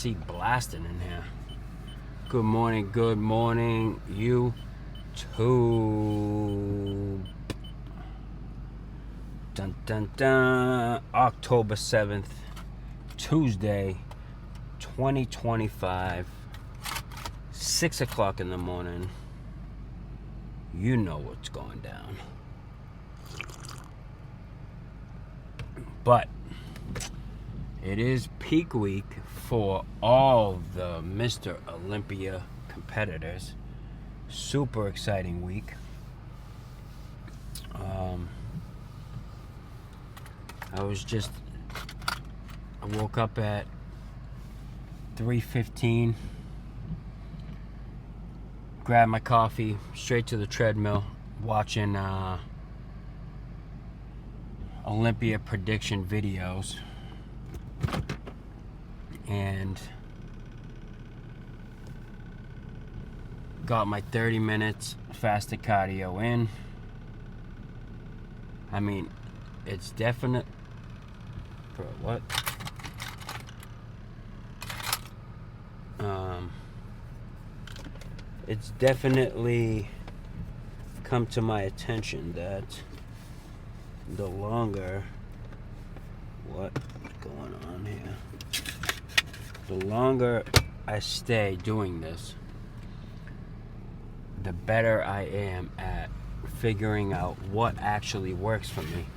AC blasting in here. Good morning, YouTube. Dun dun dun. October 7th, Tuesday, 2025, 6 o'clock in the morning. You know what's going down. But it is peak week for all the Mr. Olympia competitors. Super exciting week. I woke up at 3:15, grabbed my coffee, straight to the treadmill, watching Olympia prediction videos, and got my 30 minutes fasted cardio in. I mean, it's definite. Bro, what? It's definitely come to my attention that the longer, what's going on here? The longer I stay doing this, the better I am at figuring out what actually works for me.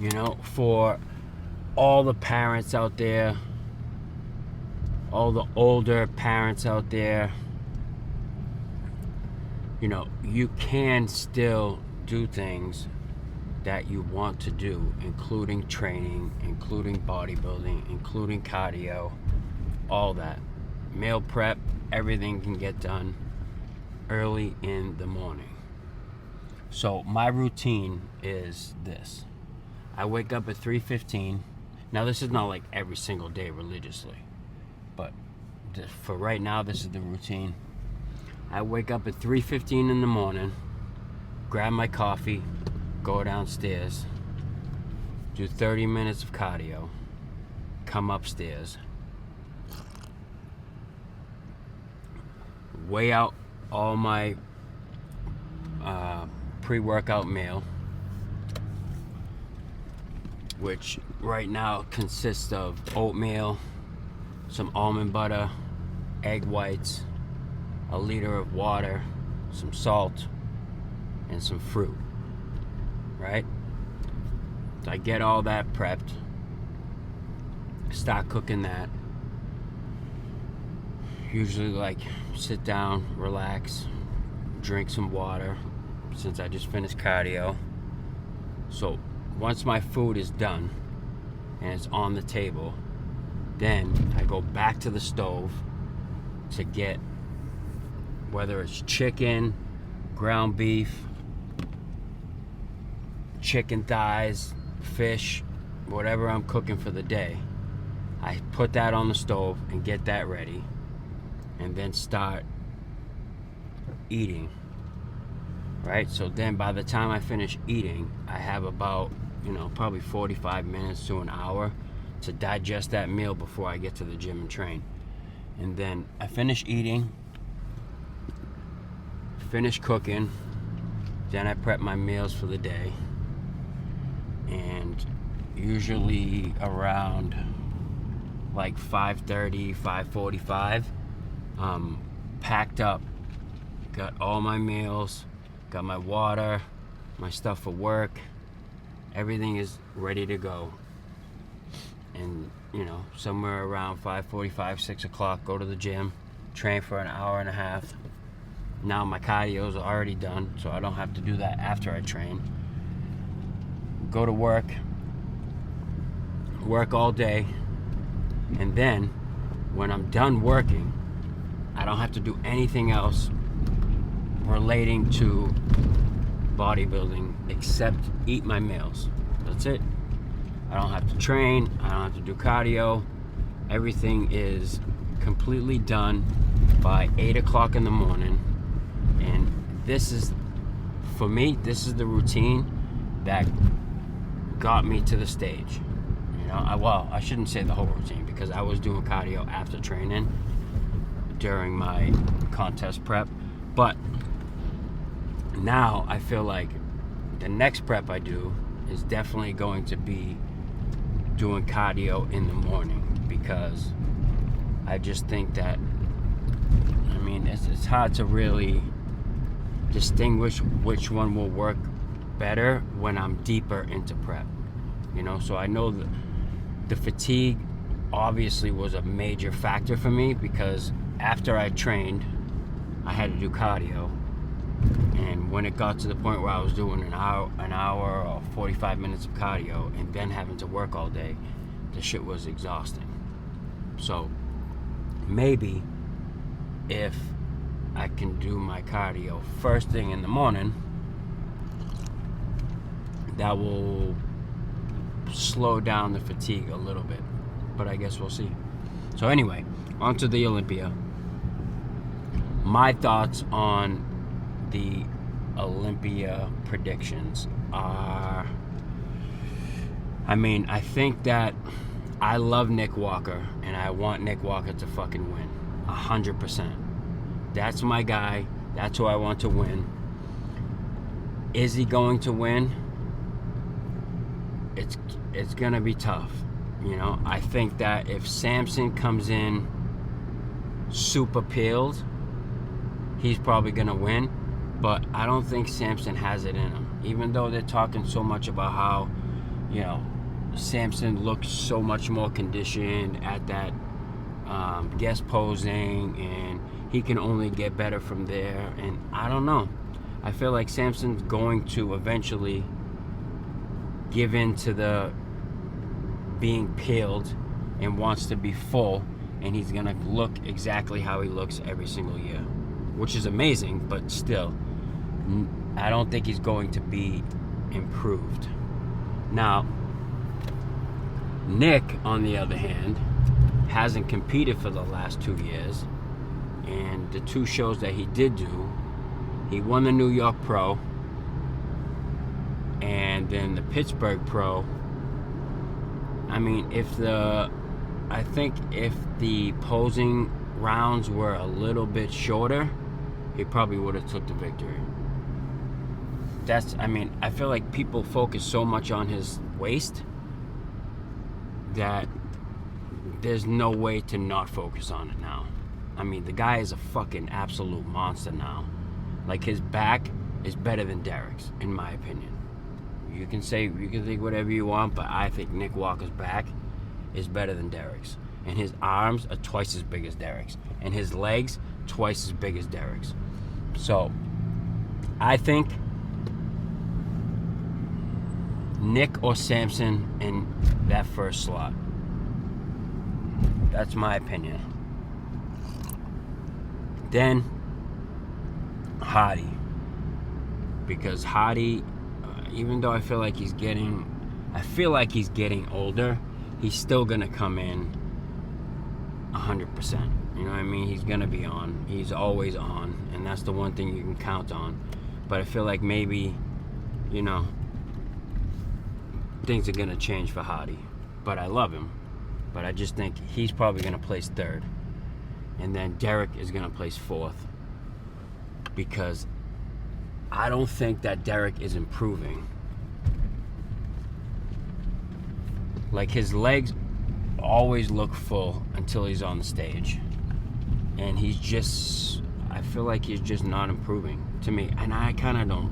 You know, for all the parents out there, all the older parents out there, you know, you can still do things that you want to do, including training, including bodybuilding, including cardio, all that. Meal prep, everything can get done early in the morning. So my routine is this. I wake up at 3:15. Now this is not like every single day religiously, but for right now this is the routine. I wake up at 3:15 in the morning, grab my coffee, go downstairs, do 30 minutes of cardio, come upstairs, weigh out all my pre-workout meal, which right now consists of oatmeal, some almond butter, egg whites, a liter of water, some salt, and some fruit, right? So I get all that prepped, start cooking that. Usually like sit down, relax, drink some water since I just finished cardio. So once my food is done and it's on the table, then I go back to the stove to get, whether it's chicken, ground beef, chicken thighs, fish, whatever I'm cooking for the day. I put that on the stove and get that ready, and then start eating, right? So then by the time I finish eating, I have about, probably 45 minutes to an hour to digest that meal before I get to the gym and train. And then I finish eating, finish cooking, then I prep my meals for the day, and usually around like 5:30, 5:45, packed up, got all my meals, got my water, my stuff for work, everything is ready to go. And somewhere around 5:45, 6 o'clock, go to the gym, train for an hour and a half. Now my cardio is already done, so I don't have to do that after I train. Go to work all day, and then when I'm done working, I don't have to do anything else relating to bodybuilding except eat my meals. That's it. I don't have to train, I don't have to do cardio. Everything is completely done by 8 o'clock in the morning. And this is, for me, this is the routine that got me to the stage. You know, I shouldn't say the whole routine, because I was doing cardio after training during my contest prep. But now I feel like the next prep I do is definitely going to be doing cardio in the morning, because I just think that, I mean, it's hard to really distinguish which one will work better when I'm deeper into prep, you know. So I know the fatigue obviously was a major factor for me, because after I trained I had to do cardio, and when it got to the point where I was doing an hour or 45 minutes of cardio and then having to work all day, the shit was exhausting. So maybe if I can do my cardio first thing in the morning, that will slow down the fatigue a little bit. But I guess we'll see. So anyway, on to the Olympia. My thoughts on the Olympia predictions are, I mean, I think that I love Nick Walker, and I want Nick Walker to fucking win 100%. That's my guy. That's who I want to win. Is he going to win? It's gonna be tough. You know, I think that if Samson comes in super peeled, he's probably gonna win. But I don't think Samson has it in him. Even though they're talking so much about how, you know, Samson looks so much more conditioned at that guest posing, and he can only get better from there. And I don't know. I feel like Samson's going to eventually give in to the being peeled and wants to be full, and he's gonna look exactly how he looks every single year, which is amazing. But still, I don't think he's going to be improved. Now, Nick, on the other hand, hasn't competed for the last 2 years, and the 2 shows that he did do, he won the New York Pro and then the Pittsburgh Pro. I mean, I think if the posing rounds were a little bit shorter, he probably would have took the victory. I feel like people focus so much on his waist that there's no way to not focus on it now. I mean, the guy is a fucking absolute monster now. Like, his back is better than Derek's, in my opinion. You can think whatever you want, but I think Nick Walker's back is better than Derek's. And his arms are twice as big as Derek's. And his legs, twice as big as Derek's. So, I think Nick or Samson in that first slot. That's my opinion. Then Hadi, because Hadi, even though I feel like he's getting older, he's still gonna come in 100%. You know what I mean? He's gonna be on. He's always on, and that's the one thing you can count on. But I feel like maybe, you know, things are gonna change for Hadi. But I love him. But I just think he's probably gonna place 3rd, and then Derek is gonna place 4th, because I don't think that Derek is improving. Like, his legs always look full until he's on the stage, and I feel like he's just not improving to me. And I kind of don't.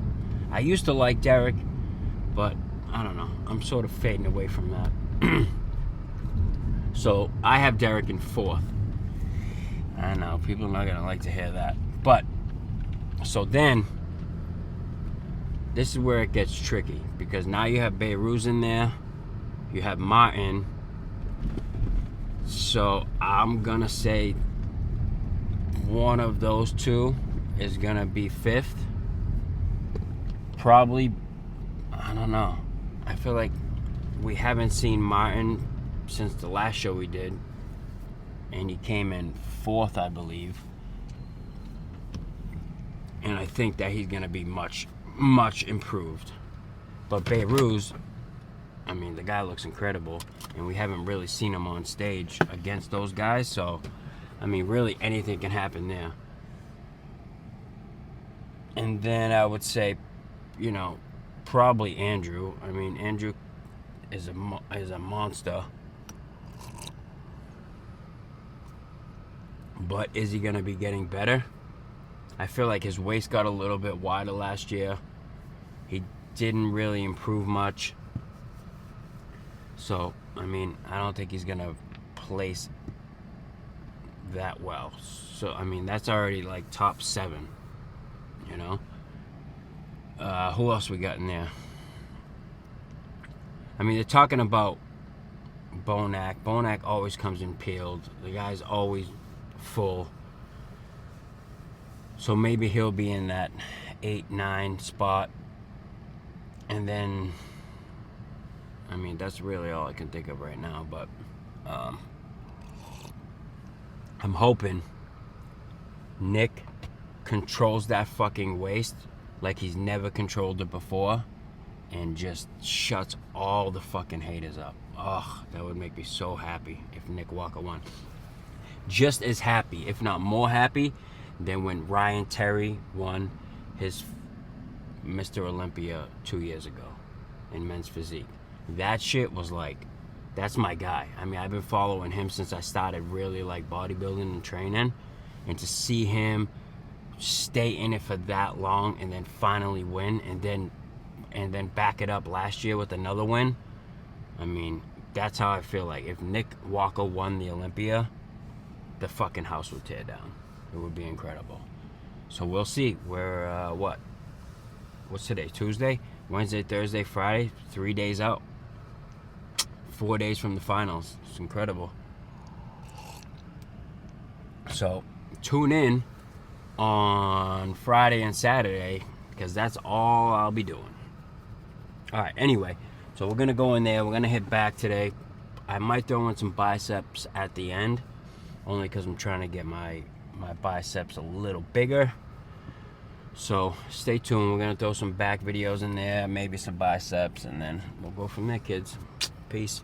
I used to like Derek, but I don't know. I'm sort of fading away from that. So I have Derek in 4th. I know people are not gonna like to hear that, but so then this is where it gets tricky, because now you have Beirut in there, you have Martin. So I'm gonna say one of those 2 is gonna be 5th. Probably, I don't know. I feel like we haven't seen Martin since the last show we did, and he came in 4th, I believe. And I think that he's gonna be much, much improved. But Beirut, I mean, the guy looks incredible, and we haven't really seen him on stage against those guys, so, I mean, really anything can happen there. And then I would say, you know, probably Andrew. I mean, Andrew is a monster. But is he going to be getting better? I feel like his waist got a little bit wider last year. He didn't really improve much. So, I mean, I don't think he's going to place that well. So, I mean, that's already like top 7, you know? Who else we got in there? I mean, they're talking about Bonac. Bonac always comes in peeled. The guy's always full. So maybe he'll be in that 8-9 spot. And then, I mean, that's really all I can think of right now. But I'm hoping Nick controls that fucking waist like he's never controlled it before, and just shuts all the fucking haters up. Ugh, that would make me so happy if Nick Walker won. Just as happy, if not more happy, than when Ryan Terry won his Mr. Olympia 2 years ago in men's physique. That shit was like, that's my guy. I mean, I've been following him since I started really like bodybuilding and training, and to see him stay in it for that long and then finally win, and then back it up last year with another win. I mean, that's how I feel like if Nick Walker won the Olympia, the fucking house would tear down. It would be incredible. So we'll see. We're what's today? Tuesday, Wednesday, Thursday, Friday, 3 days out. 4 days from the finals. It's incredible. So tune in on Friday and Saturday, because that's all I'll be doing. Alright, anyway, so we're going to go in there. We're going to hit back today. I might throw in some biceps at the end, only because I'm trying to get my biceps a little bigger. So stay tuned. We're going to throw some back videos in there, maybe some biceps, and then we'll go from there, kids. Peace.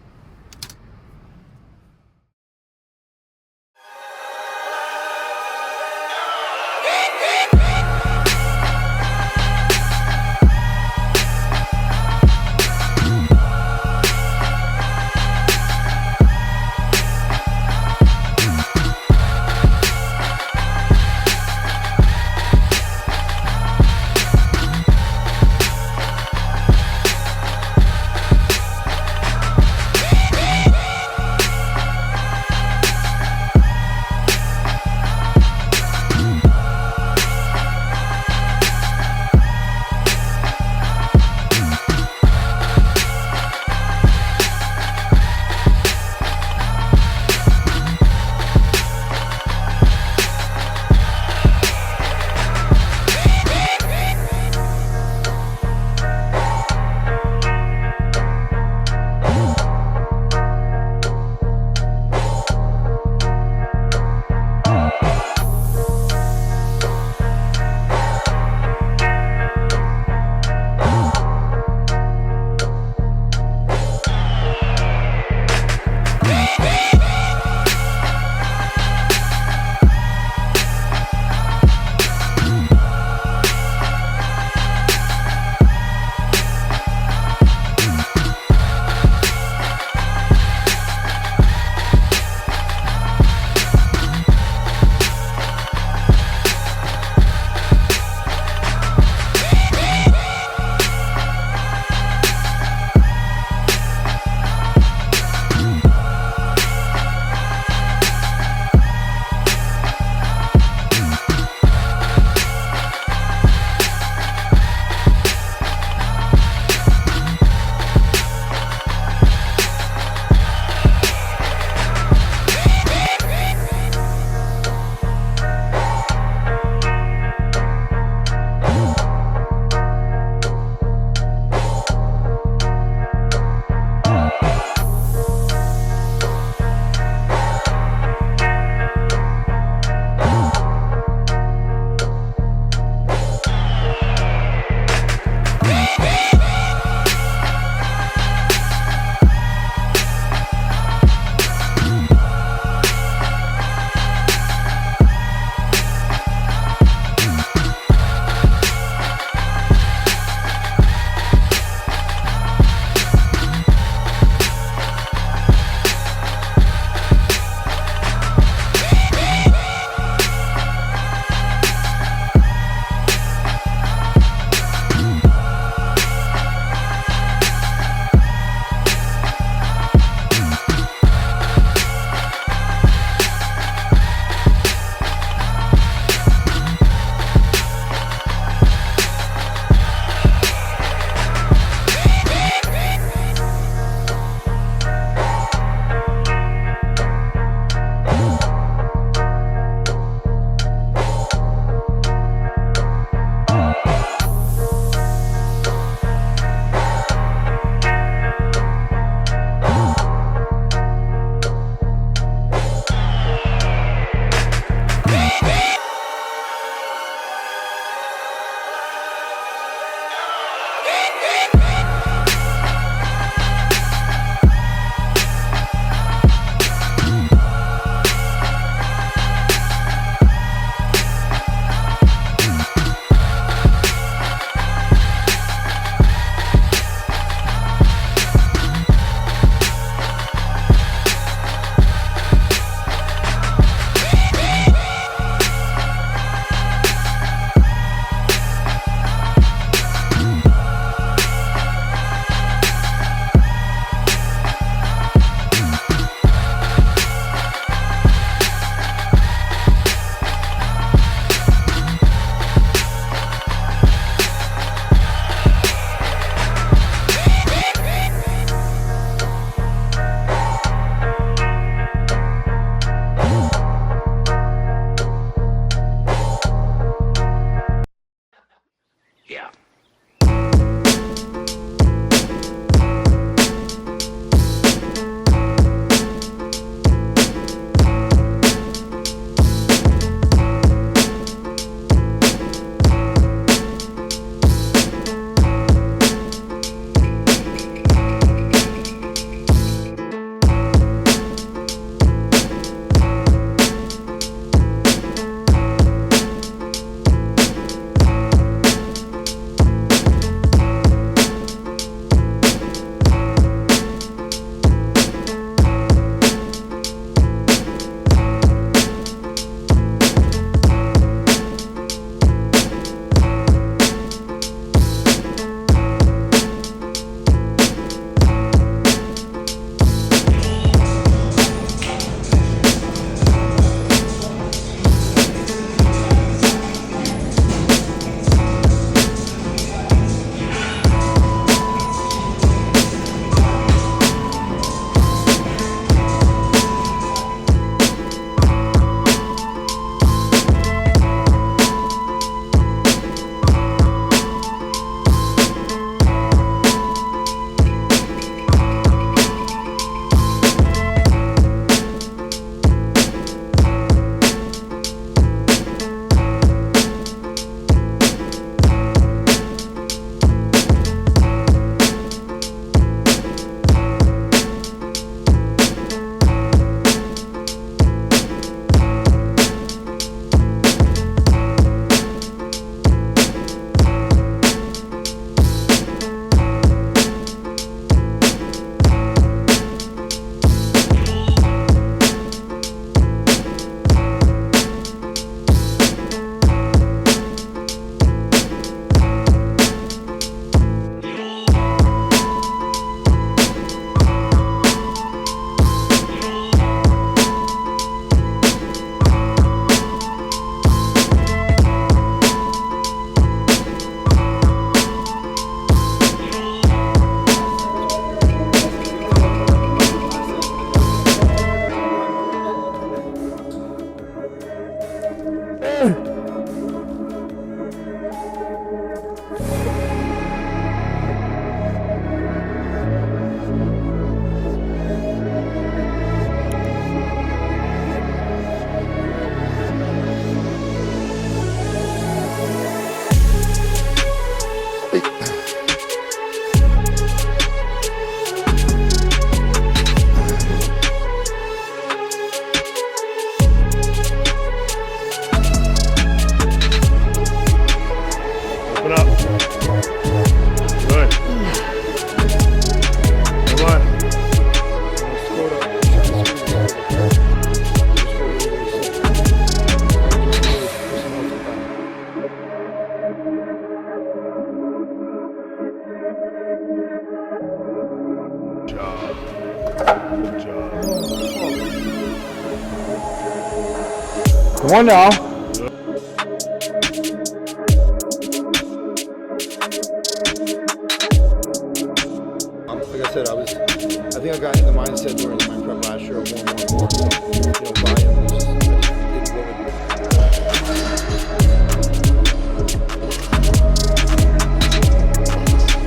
Open up. Good. Come on. Good job. Come on now. Like I said, I think I got in the mindset during my prep last year of more. Volume was just, I just did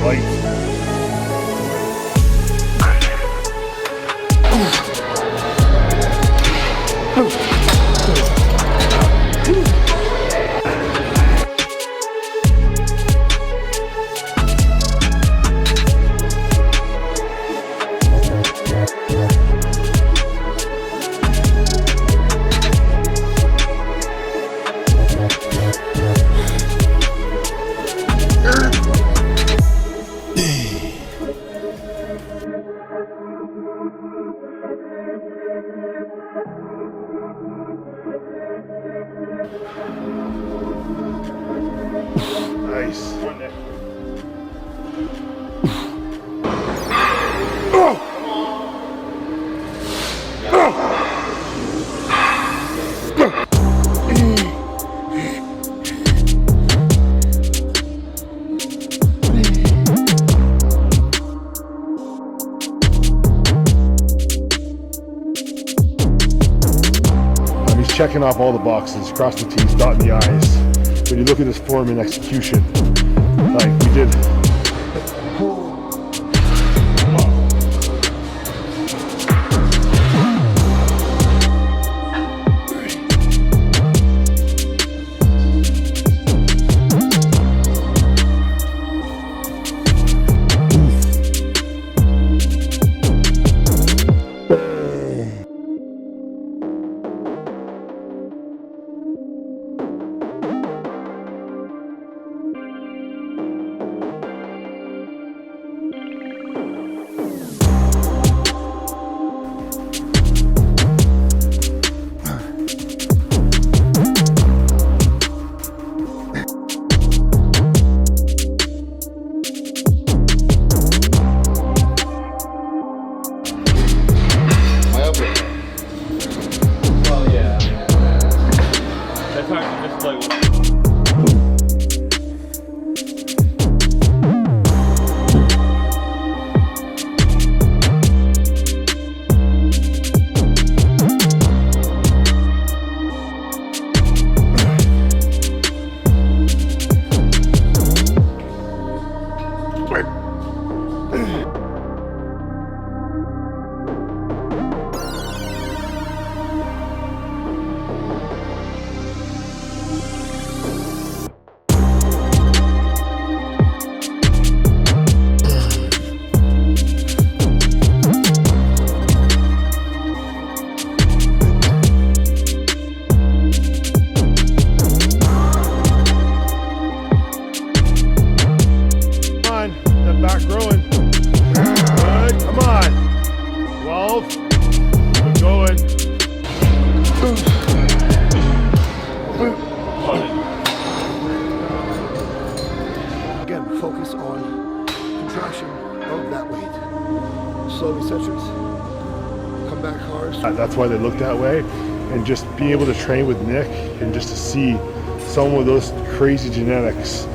Light. Nice. He's checking off all the boxes, crossing the T's, dotting the I's. When you look at his form and execution, like we did. Back growing. Good. Come on. 12. Keep going. Again, focus on contraction of that weight. Slowly centers. Come back hard. That's why they look that way. And just being able to train with Nick and just to see some of those crazy genetics.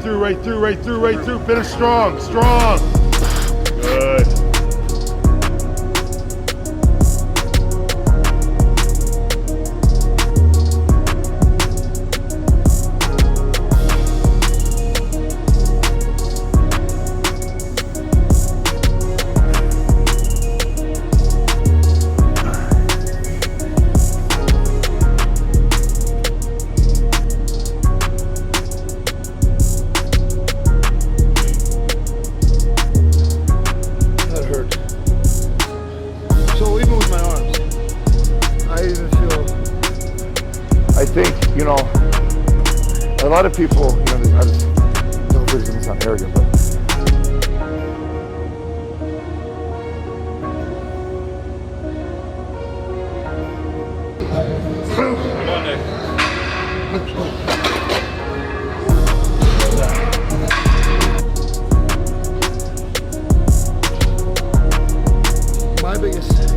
through, right through, right through, right through. Finish strong, strong. Good. That hurt. So even with my arms, I even feel. I think, you know, a lot of people, you know, I don't really doesn't sound arrogant, but My biggest